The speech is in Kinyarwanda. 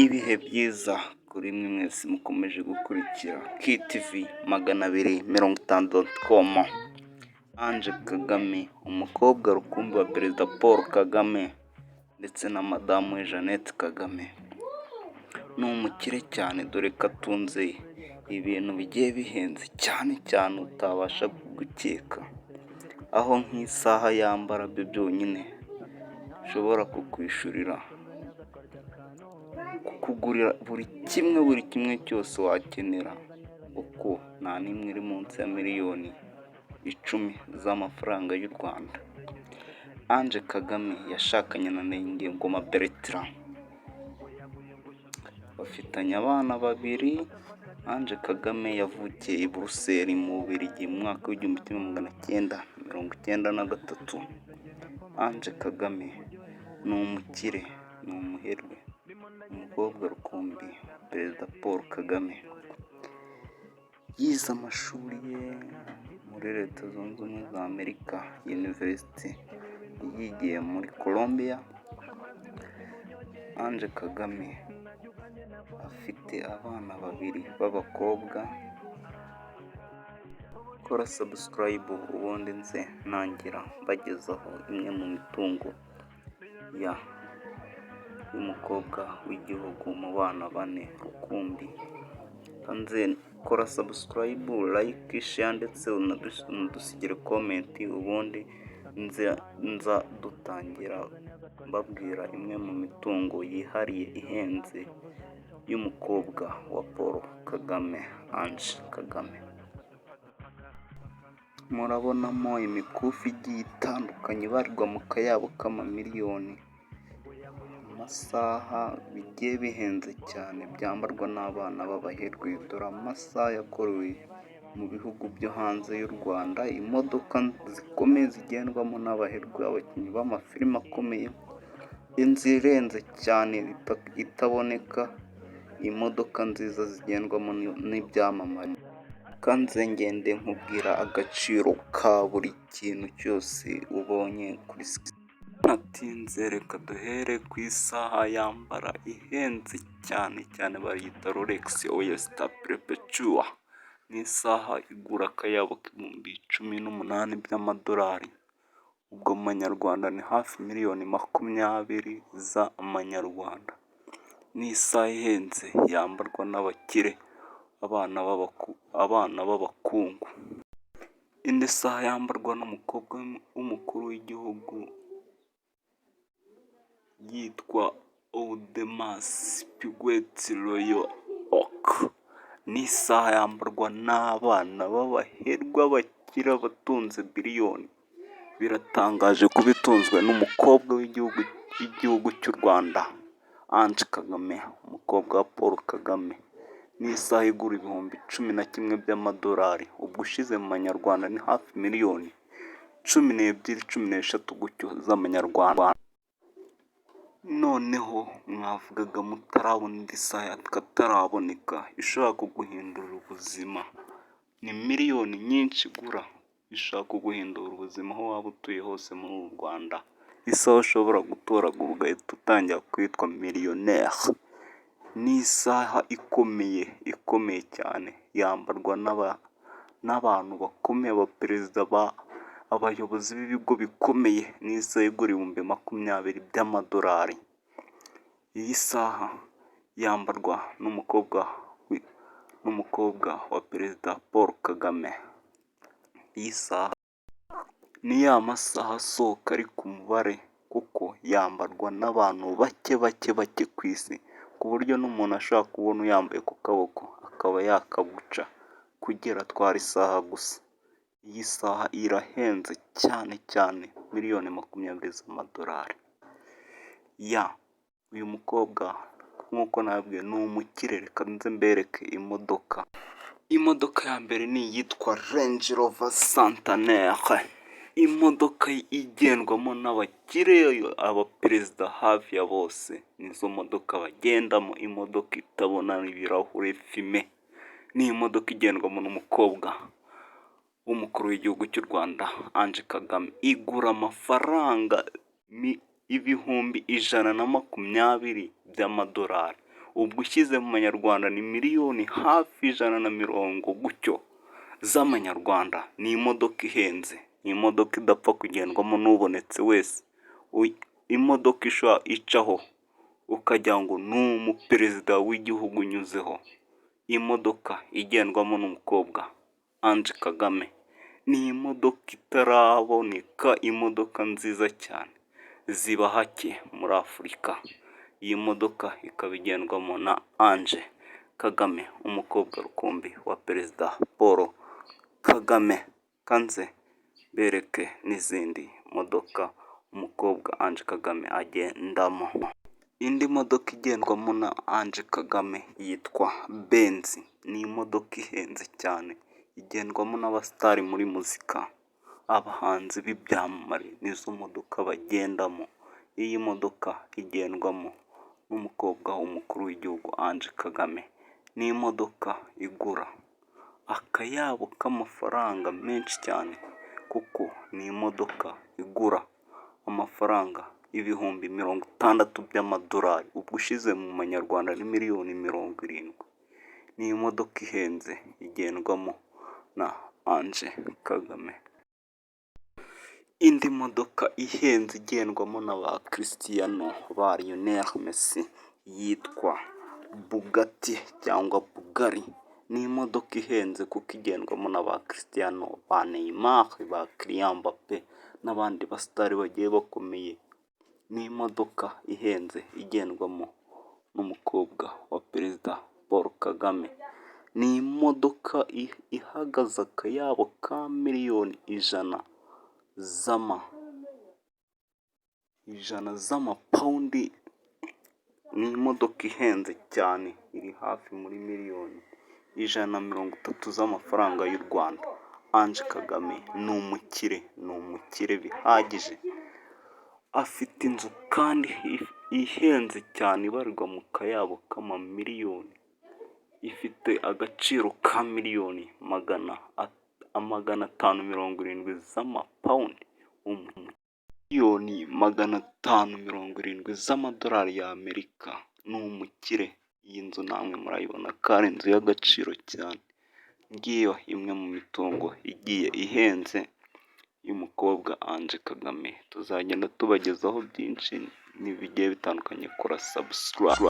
Ibihe byiza kuri mwe mwese mukomeje gukurikira KTV 250.com. Ange Kagame, umukobwa rukumbi wa Perezida Paul Kagame ndetse na Madamu we Jeannette Kagame, ni umukire cyane dore ko atunze ibintu bigiye bihenze cyane cyane utabasha gukeka, aho nk'isaha yambara byo byonyine ushobora kukwishyurira kukugurira buri kimwe cyose wakenera, uko nta n'imwe iri munsi ya miliyoni 10 z'amafaranga y'u Rwanda. Ange Kagame yashakanye na Niyingoma Bertrand, bafitanye abana babiri. Ange Kagame yavukiye i Buruseli mu Bubiligi mu mwaka w'1993. Ange Kagame ni umukire, ni umuherwe, umukobwa rukumbi Perezida Paul Kagame. Yize amashuri ye muri Leta Zunze Ubumwe za Amerika, University yigiye muri Colombia. Ange Kagame afite abana babiri b'abakobwa. Kora subscribe ubundi nze ntangira bagezaho imwe mu mitungo y'umukobwa w'igihugu mu bana bane rukumbi. Nze kora subscribe, like, share ndetse unadusigire comment, ubundi nza dutangira mbabwira imwe mu mitungo yihariye ihenze y'umukobwa wa Paul Kagame, Ange Kagame. Murabonamo imikufi igiye itandukanye ibarirwa mu kayabo k'amamiliyoni, amasaha bigiye bihenze cyane byambarwa n'abana b'abaherwe, dore amasaha yakorewe mu bihugu byo hanze y'u Rwanda, imodoka zikomeye zigendwamo n'abaherwe, abakinnyi b'amafilime akomeye, inzu irenze cyane itaboneka, imodoka nziza zigendwamo n'ibyamamare. Kanze ngende nkubwira agaciro ka buri kintu cyose ubonye kuri natinze, reka duhere ku isaha yambara ihenze cyane bayita Rolex Oyster Perpetua. Ni isaha igura akayabo k'ibihumbi 18 by'amadolari, ubwo mu manyarwanda ni hafi miliyoni 20 z'amanyarwanda. Ni isaha ihenze yambarwa n'abakire, abana b'abakungu. Indi saha yambarwa n'umukobwa w'umukuru w'igihugu yitwa Audemas Piguet Royal Oak. Ni isaha yambarwa n'abana b'abaherwe, abakire, abatunze biliyoni. Biratangaje kuba itunzwe n'umukobwa w'igihugu cy'u Rwanda, Ange Kagame, umukobwa wa Paul Kagame. Ni isaha igura ibihumbi 11 by'amadolari, ubwo ushize mu manyarwanda ni hafi miliyoni 12-13 gutyo z'amanyarwanda. Noneho mwavugaga mutarabona indi saha kataraboneka ishobora kuguhindurira ubuzima. Ni miliyoni nyinshi igura, ishobora kuguhindura ubuzima aho waba utuye hose muri uru Rwanda. Isaha ushobora gutoragura ugahita utangira kwitwa miliyoneri. Ni isaha ikomeye cyane, yambarwa n'abantu bakomeye, abaperezida, abayobozi b'ibigo bikomeye. Ni isaha igura ibihumbi 20 by'amadolari. Iyi saha yambarwa n'umukobwa wa Perezida Paul Kagame. Iyi saha ni ya masaha asohoka ari ku mubare, kuko yambarwa n'abantu bake ku isi, ku buryo n'umuntu ashobora kubona uyambaye ku kaboko akaba yakabuca kugira atwara isaha gusa. Iyi saha irahenze cyane miliyoni 20 z'amadolari. Uyu mukobwa nk'uko nababwiye ni umukire. Reka nze mbereke imodoka ya mbere ni iyitwa Range Rover Centenaire, imodoka igendwamo n'abakire, abaperezida hafi ya bose nizo modoka bagendamo, imodoka itabona ibirahure fime. Ni imodoka igendwamo n'umukobwa w'umukuru w'igihugu cy'u Rwanda, Ange Kagame. Igura amafaranga ibihumbi 120 by'amadolari, ubwo ushyize mu manyarwanda ni miliyoni hafi 150 gutyo z'amanyarwanda. Ni imodoka ihenze, ni imodoka idapfa kugendwamo n'ubonetse wese, imodoka icaho ukagira ngo ni umuperezida w'igihugu unyuzeho. Imodoka igendwamo n'umukobwa Ange Kagame, ni imodoka itaraboneka, imodoka nziza cyane, ziba hake muri Afurika. Iyi modoka ikaba igendwamo na Ange Kagame, umukobwa rukumbi wa perezida Paul Kagame. Kanze bereke n'izindi modoka umukobwa Ange Kagame agendamo. Indi modoka igendwamo na Ange Kagame yitwa Benz, ni imodoka ihenze cyane, igendwamo n'abasitari muri muzika, abahanzi b'ibyamamare nizo modoka bagendamo. Iyi modoka igendwamo n'umukobwa w'umukuru w'igihugu Ange Kagame, ni imodoka igura akayabo k'amafaranga menshi cyane, kuko ni imodoka igura amafaranga ibihumbi 60 by'amadolari, ubwo ushize mu manyarwanda ni miliyoni 70. Ni imodoka ihenze igendwamo na Ange Kagame. Indi modoka ihenze igendwamo na ba Cristiano, ba Lionel Messi, yitwa Bugatti cyangwa Bugari. Ni imodoka ihenze kuko igendwamo na ba Cristiano, ba Neymar, ba Kylian Mbappe n'abandi basitari bagiye bakomeye. Ni imodoka ihenze igendwamo n'umukobwa wa perezida Paul Kagame. Ni imodoka ihagaze akayabo ka miliyoni 100 z'amapawundi. Ni imodoka ihenze cyane, iri hafi muri miliyoni 130 z'amafaranga y'u Rwanda. Ange Kagame ni umukire bihagije, afite inzu kandi ihenze cyane ibarirwa mu kayabo k'amamiliyoni, ifite agaciro ka miliyoni 570 z'amapawundi, miliyoni 570 z'amadolari y'Amerika. Ni umukire. Iyi nzu namwe murayibona ko ari inzu y'agaciro cyane. Ngiyo imwe mu mitungo igiye ihenze y'umukobwa Ange Kagame. Tuzagenda tubagezaho byinshi bigiye bitandukanye. Kora subscribe.